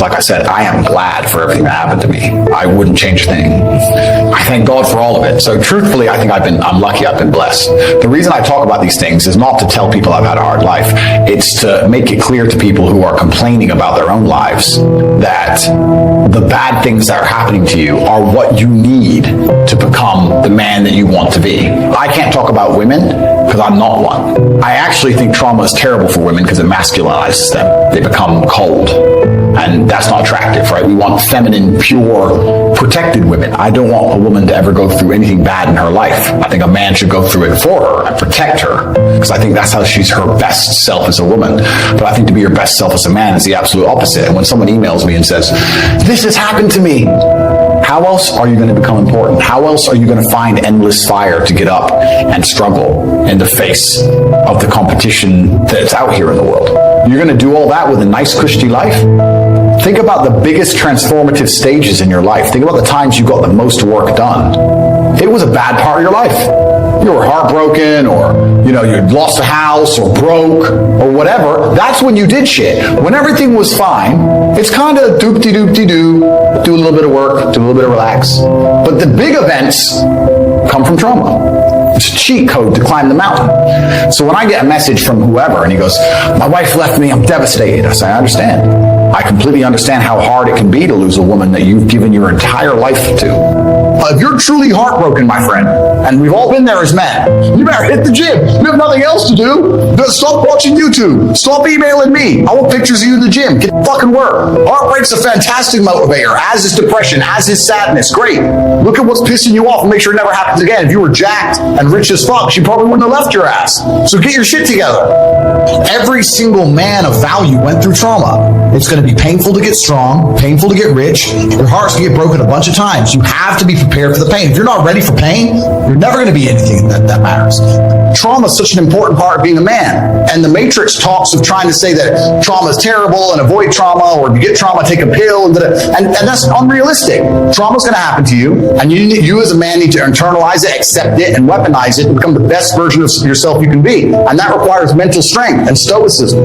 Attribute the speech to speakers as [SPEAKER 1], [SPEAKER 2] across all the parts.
[SPEAKER 1] like I said, I am glad for everything that happened to me. I wouldn't change a thing. I thank God for all of it. So truthfully, I think I'm lucky, I've been blessed. The reason I talk about these things is not to tell people I've had a hard life. It's to make it clear to people who are complaining about their own lives that the bad things that are happening to you are what you need to become the man that you want to be. I can't talk about women because I'm not one. I actually think trauma is terrible for women because it masculinizes them. They become cold. And that's not attractive, right? We want feminine, pure, protected women. I don't want a woman to ever go through anything bad in her life. I think a man should go through it for her and protect her, because I think that's how she's her best self as a woman. But I think to be your best self as a man is the absolute opposite. And when someone emails me and says, this has happened to me, how else are you going to become important? How else are you going to find endless fire to get up and struggle in the face of the competition that's out here in the world? You're going to do all that with a nice, cushy life? Think about the biggest transformative stages in your life. Think about the times you got the most work done. It was a bad part of your life. You were heartbroken, or you lost a house, or broke, or whatever. That's when you did shit. When everything was fine, it's kind of doop-de-doop-de-doo. Do a little bit of work, do a little bit of relax. But the big events come from trauma. It's a cheat code to climb the mountain. So when I get a message from whoever and he goes, my wife left me, I'm devastated. I say, I understand. I completely understand how hard it can be to lose a woman that you've given your entire life to. If you're truly heartbroken, my friend, and we've all been there as men, you better hit the gym. You have nothing else to do. Stop watching YouTube. Stop emailing me. I want pictures of you in the gym. Get fucking work. Heartbreak's a fantastic motivator, as is depression, as is sadness. Great. Look at what's pissing you off and make sure it never happens again. If you were jacked and rich as fuck, she probably wouldn't have left your ass. So get your shit together. Every single man of value went through trauma. It's going to be painful to get strong, painful to get rich. Your heart's going to get broken a bunch of times. You have to be prepared for the pain. If you're not ready for pain, you're never going to be anything that matters. Trauma is such an important part of being a man. And the Matrix talks of trying to say that trauma is terrible and avoid trauma, or if you get trauma, take a pill. And that's unrealistic. Trauma is going to happen to you. And you as a man need to internalize it, accept it, and weaponize it and become the best version of yourself you can be. And that requires mental strength and stoicism.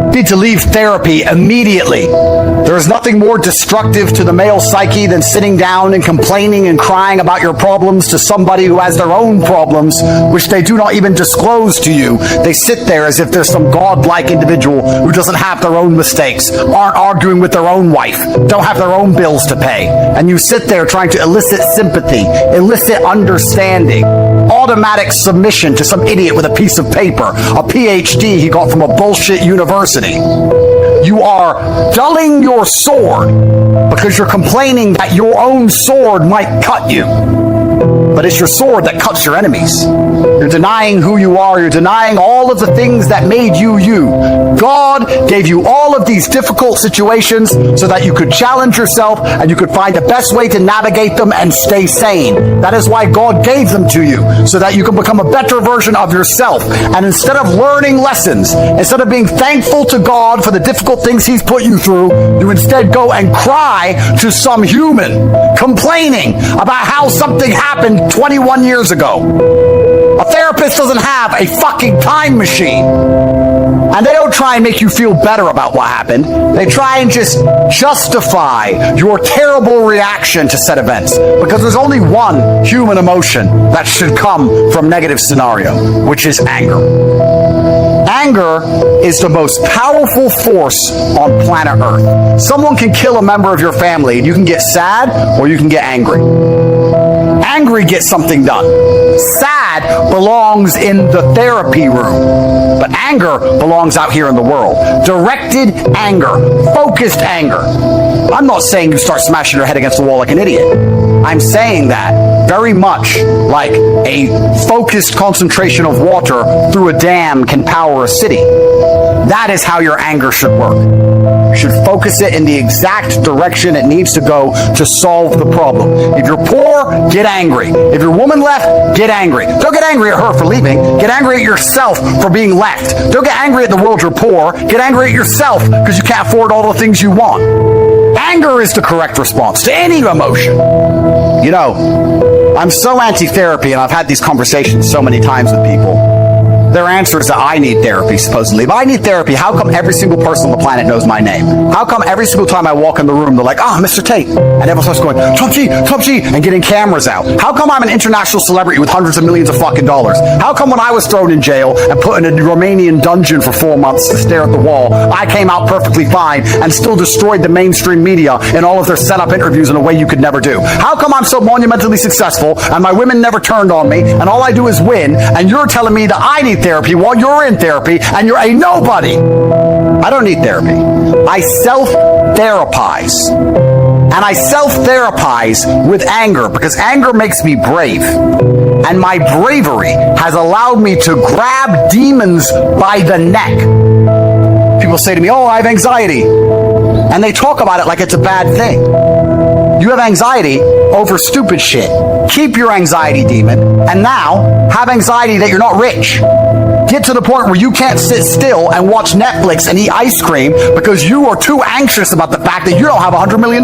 [SPEAKER 2] You need to leave therapy immediately. There is nothing more destructive to the male psyche than sitting down and complaining and crying about your problems to somebody who has their own problems, which they do not even disclose to you. They sit there as if there's some godlike individual who doesn't have their own mistakes, aren't arguing with their own wife, don't have their own bills to pay. And you sit there trying to elicit sympathy, elicit understanding, automatic submission to some idiot with a piece of paper, a PhD he got from a bullshit university. You are dulling your sword because you're complaining that your own sword might cut you. But it's your sword that cuts your enemies. You're denying who you are. You're denying all of the things that made you you. God gave you all of these difficult situations so that you could challenge yourself and you could find the best way to navigate them and stay sane. That is why God gave them to you, so that you can become a better version of yourself. And instead of learning lessons, instead of being thankful to God for the difficult things He's put you through, you instead go and cry to some human, complaining about how something happened 21 years ago. A therapist doesn't have a fucking time machine. And they don't try and make you feel better about what happened. They try and just justify your terrible reaction to said events. Because there's only one human emotion that should come from negative scenario, which is anger. Anger is the most powerful force on planet Earth. Someone can kill a member of your family and you can get sad or you can get angry. Angry gets something done. Sad belongs in the therapy room. But anger belongs out here in the world. Directed anger. Focused anger. I'm not saying you start smashing your head against the wall like an idiot. I'm saying that very much like a focused concentration of water through a dam can power a city. That is how your anger should work. You should focus it in the exact direction it needs to go to solve the problem. If you're poor, get angry. If your woman left, get angry. Don't get angry at her for leaving. Get angry at yourself for being left. Don't get angry at the world you're poor. Get angry at yourself because you can't afford all the things you want. Anger is the correct response to any emotion. I'm so anti-therapy, and I've had these conversations so many times with people. Their answer is that I need therapy, supposedly. If I need therapy, how come every single person on the planet knows my name? How come every single time I walk in the room, they're like, Mr. Tate, and everyone starts going, Trump G, and getting cameras out? How come I'm an international celebrity with hundreds of millions of fucking dollars? How come when I was thrown in jail and put in a Romanian dungeon for 4 months to stare at the wall, I came out perfectly fine and still destroyed the mainstream media in all of their setup interviews in a way you could never do? How come I'm so monumentally successful and my women never turned on me and all I do is win, and you're telling me that I need therapy while you're in therapy and you're a nobody? I don't need therapy. I self-therapize. And I self-therapize with anger because anger makes me brave. And my bravery has allowed me to grab demons by the neck. People say to me, I have anxiety. And they talk about it like it's a bad thing. You have anxiety over stupid shit. Keep your anxiety demon, and now have anxiety that you're not rich. Get to the point where you can't sit still and watch Netflix and eat ice cream because you are too anxious about the fact that you don't have $100 million.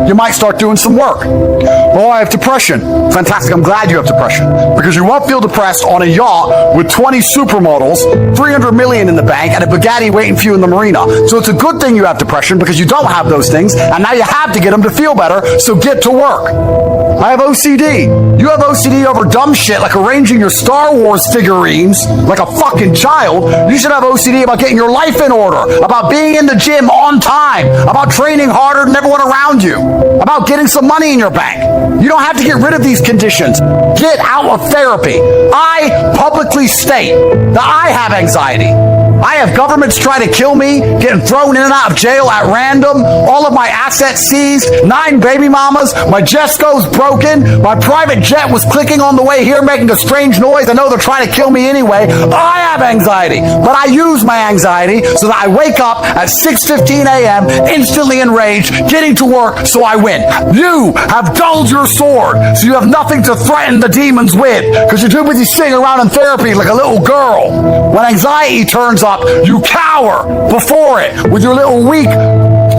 [SPEAKER 2] You might start doing some work. I have depression. Fantastic. I'm glad you have depression because you won't feel depressed on a yacht with 20 supermodels, $300 million in the bank, and a Bugatti waiting for you in the marina. So it's a good thing you have depression because you don't have those things, and now you have to get them to feel better, so get to work. I have OCD. You have OCD over dumb shit like arranging your Star Wars figurines like a fucking child. You should have OCD about getting your life in order, about being in the gym on time, about training harder than everyone around you, about getting some money in your bank. You don't have to get rid of these conditions. Get out of therapy. I publicly state that I have anxiety. I have governments trying to kill me, getting thrown in and out of jail at random, all of my assets seized, 9 baby mamas, my Jesco's broken, my private jet was clicking on the way here making a strange noise. I know they're trying to kill me anyway. I have anxiety, but I use my anxiety so that I wake up at 6:15 a.m. instantly enraged, getting to work so I win. You have dulled your sword, so you have nothing to threaten the demons with because you're too busy sitting around in therapy like a little girl. When anxiety turns up, you cower before it with your little weak,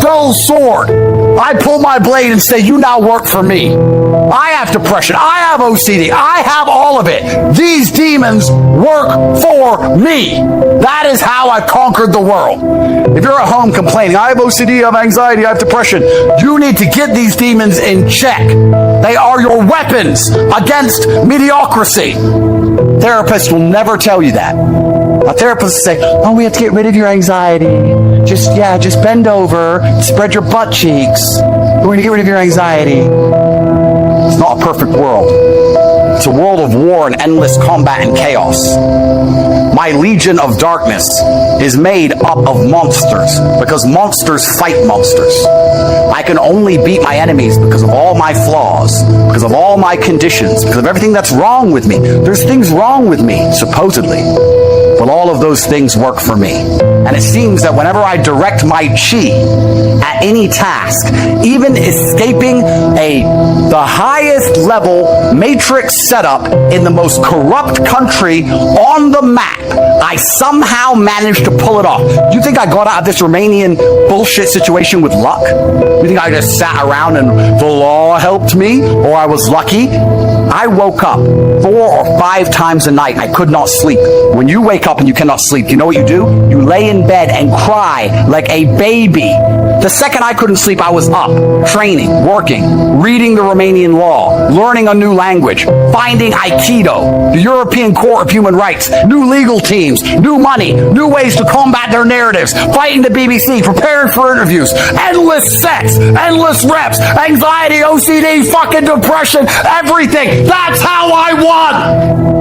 [SPEAKER 2] dull sword. I pull my blade and say, you now work for me. I have depression. I have OCD. I have all of it. These demons work for me. That is how I conquered the world. If you're at home complaining, I have OCD, I have anxiety, I have depression, you need to get these demons in check. They are your weapons against mediocrity. Therapists will never tell you that. A therapist will say, we have to get rid of your anxiety. Just bend over, spread your butt cheeks. We're going to get rid of your anxiety. It's not a perfect world. It's a world of war and endless combat and chaos. My legion of darkness is made up of monsters because monsters fight monsters. I can only beat my enemies because of all my flaws, because of all my conditions, because of everything that's wrong with me. There's things wrong with me, supposedly. But all of those things work for me. And it seems that whenever I direct my chi at any task, even escaping the highest level matrix setup in the most corrupt country on the map, I somehow managed to pull it off. Do you think I got out of this Romanian bullshit situation with luck? You think I just sat around and the law helped me, or I was lucky? I woke up 4 or 5 times a night. I could not sleep. When you wake up and you cannot sleep, you know what you do? You lay in bed and cry like a baby. The second I couldn't sleep, I was up, training, working, reading the Romanian law, learning a new language, finding Aikido, the European Court of Human Rights, new legal teams, new money, new ways to combat their narratives, fighting the BBC, preparing for interviews, endless sets, endless reps, anxiety, OCD, fucking depression, everything. That's how I won!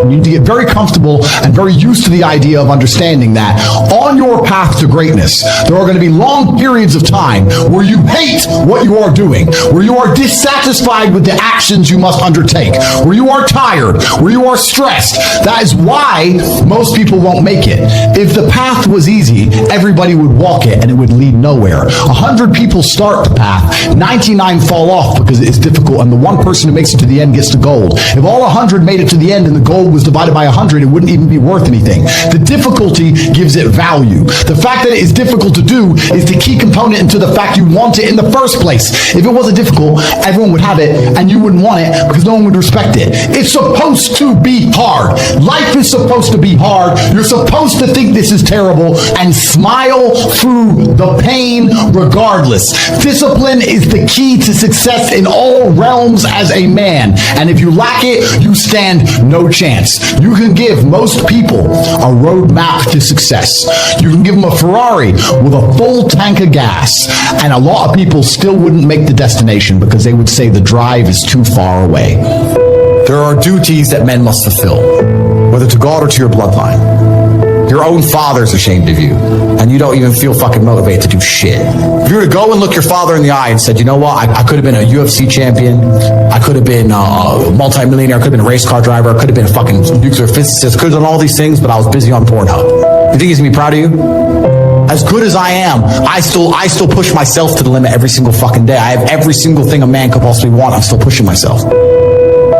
[SPEAKER 3] You need to get very comfortable and very used to the idea of understanding that on your path to greatness, there are going to be long periods of time where you hate what you are doing, where you are dissatisfied with the actions you must undertake, where you are tired, where you are stressed. That is why most people won't make it. If the path was easy, everybody would walk it and it would lead nowhere. 100 people start the path, 99 fall off because it is difficult, and the one person who makes it to the end gets the gold. If all 100 made it to the end and the gold was was divided by 100, it wouldn't even be worth anything. The difficulty gives it value. The fact that it is difficult to do is the key component into the fact you want it in the first place. If it wasn't difficult, everyone would have it and you wouldn't want it because no one would respect it. It's supposed to be hard. Life is supposed to be hard. You're supposed to think this is terrible and smile through the pain regardless. Discipline is the key to success in all realms as a man. And if you lack it, you stand no chance. You can give most people a roadmap to success. You can give them a Ferrari with a full tank of gas, and a lot of people still wouldn't make the destination because they would say the drive is too far away. There are duties that men must fulfill, whether to God or to your bloodline. Your own father's ashamed of you, and you don't even feel fucking motivated to do shit. If you were to go and look your father in the eye and said, you know what, I could have been a UFC champion, I could have been a multi-millionaire, I could have been a race car driver, I could have been a fucking nuclear physicist, could have done all these things, but I was busy on Pornhub. You think he's gonna be proud of you? As good as I am, I still push myself to the limit every single fucking day. I have every single thing a man could possibly want. I'm still pushing myself.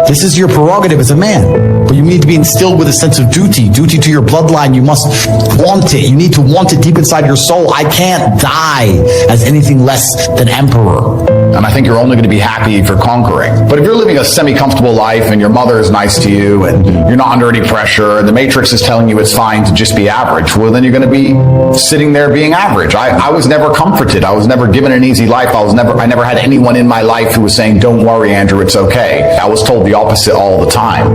[SPEAKER 3] This is your prerogative as a man, but you need to be instilled with a sense of duty to your bloodline. You must want it. You need to want it deep inside your soul. I can't die as anything less than emperor.
[SPEAKER 1] And I think you're only going to be happy if you're conquering. But if you're living a semi-comfortable life and your mother is nice to you and you're not under any pressure and the Matrix is telling you it's fine to just be average, well, then you're going to be sitting there being average. I was never comforted. I was never given an easy life. I never had anyone in my life who was saying, don't worry, Andrew, it's okay. I was told the opposite all the time.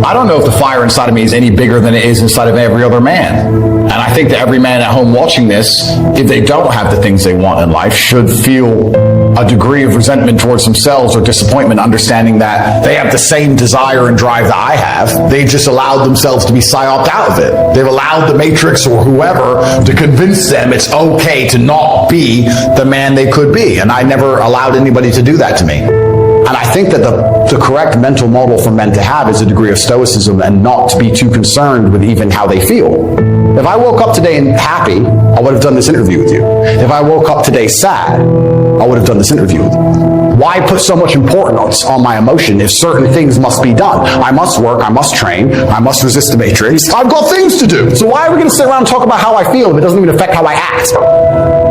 [SPEAKER 1] I don't know if the fire inside of me is any bigger than it is inside of every other man. And I think that every man at home watching this, if they don't have the things they want in life, should feel a degree of resentment towards themselves or disappointment, understanding that they have the same desire and drive that I have. They just allowed themselves to be psyoped out of it. They've allowed the Matrix or whoever to convince them it's okay to not be the man they could be. And I never allowed anybody to do that to me. And I think that the correct mental model for men to have is a degree of stoicism and not to be too concerned with even how they feel. If I woke up today and happy, I would have done this interview with you. If I woke up today sad, I would have done this interview with you. Why put so much importance on my emotion if certain things must be done? I must work, I must train, I must resist the Matrix. I've got things to do. So why are we going to sit around and talk about how I feel if it doesn't even affect how I act?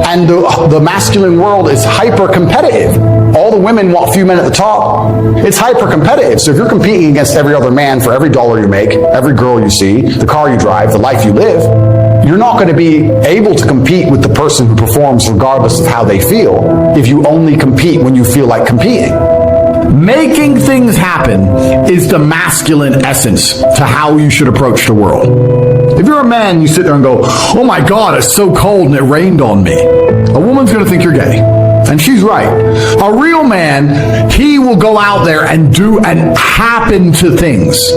[SPEAKER 1] And the masculine world is hyper-competitive. All the women want few men at the top. It's hyper-competitive. So if you're competing against every other man for every dollar you make, every girl you see, the car you drive, the life you live, you're not going to be able to compete with the person who performs regardless of how they feel if you only compete when you feel like competing. Making things happen is the masculine essence to how you should approach the world. If you're a man, you sit there and go, oh my God, it's so cold and it rained on me. A woman's going to think you're gay. And she's right. A real man, he will go out there and do and happen to things.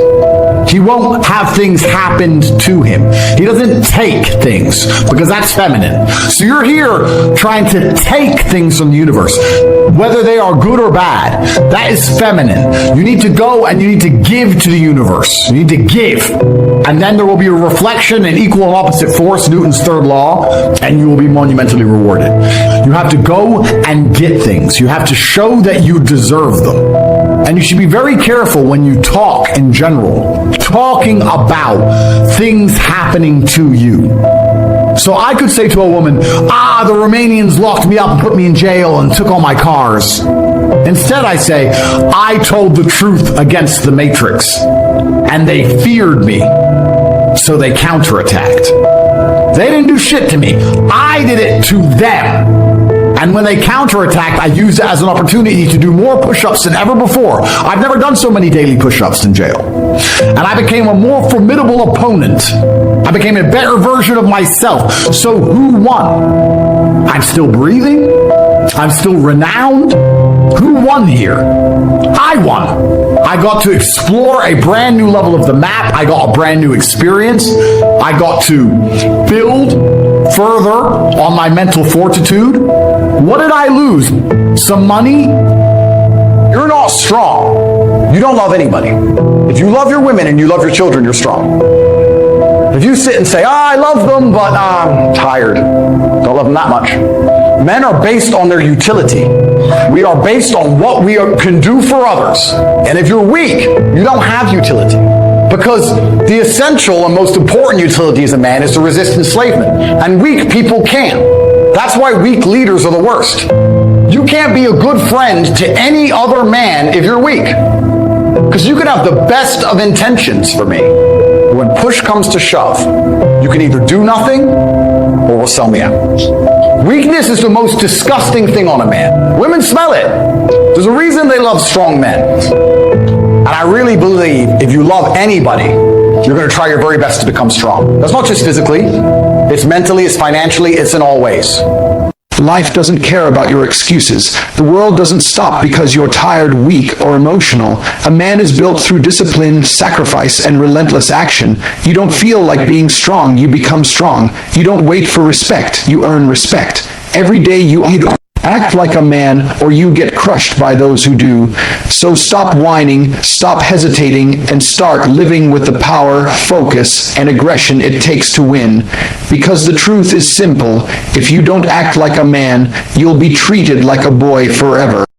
[SPEAKER 1] He won't have things happen to him. He doesn't take things because that's feminine. So you're here trying to take things from the universe, whether they are good or bad. That is feminine. You need to go and you need to give to the universe. You need to give. And then there will be a reflection and equal and opposite force, Newton's third law, and you will be monumentally rewarded. You have to go and get things. You have to show that you deserve them. And you should be very careful when you talk in general, talking about things happening to you. So I could say to a woman, the Romanians locked me up and put me in jail and took all my cars. Instead I say, I told the truth against the Matrix and they feared me, so they counterattacked. They didn't do shit to me. I did it to them. And when they counterattacked, I used it as an opportunity to do more push-ups than ever before. I've never done so many daily push-ups in jail. And I became a more formidable opponent. I became a better version of myself. So who won? I'm still breathing. I'm still renowned. Who won here? I won. I got to explore a brand new level of the map. I got a brand new experience. I got to build further on my mental fortitude. What did I lose? Some money? You're not strong. You don't love anybody. If you love your women and you love your children, you're strong. If you sit and say, I love them, but I'm tired. Don't love them that much. Men are based on their utility. We are based on what we can do for others. And if you're weak, you don't have utility.
[SPEAKER 2] Because the essential and most important utility as a man is to resist enslavement. And weak people can't. That's why weak leaders are the worst. You can't be a good friend to any other man if you're weak. Because you can have the best of intentions for me. But when push comes to shove, you can either do nothing or will sell me out. Weakness is the most disgusting thing on a man. Women smell it. There's a reason they love strong men. And I really believe if you love anybody, you're going to try your very best to become strong. That's not just physically. It's mentally, it's financially, it's in all ways.
[SPEAKER 4] Life doesn't care about your excuses. The world doesn't stop because you're tired, weak, or emotional. A man is built through discipline, sacrifice, and relentless action. You don't feel like being strong, you become strong. You don't wait for respect, you earn respect. Every day you act like a man, or you get crushed by those who do. So stop whining, stop hesitating, and start living with the power, focus, and aggression it takes to win. Because the truth is simple: if you don't act like a man, you'll be treated like a boy forever.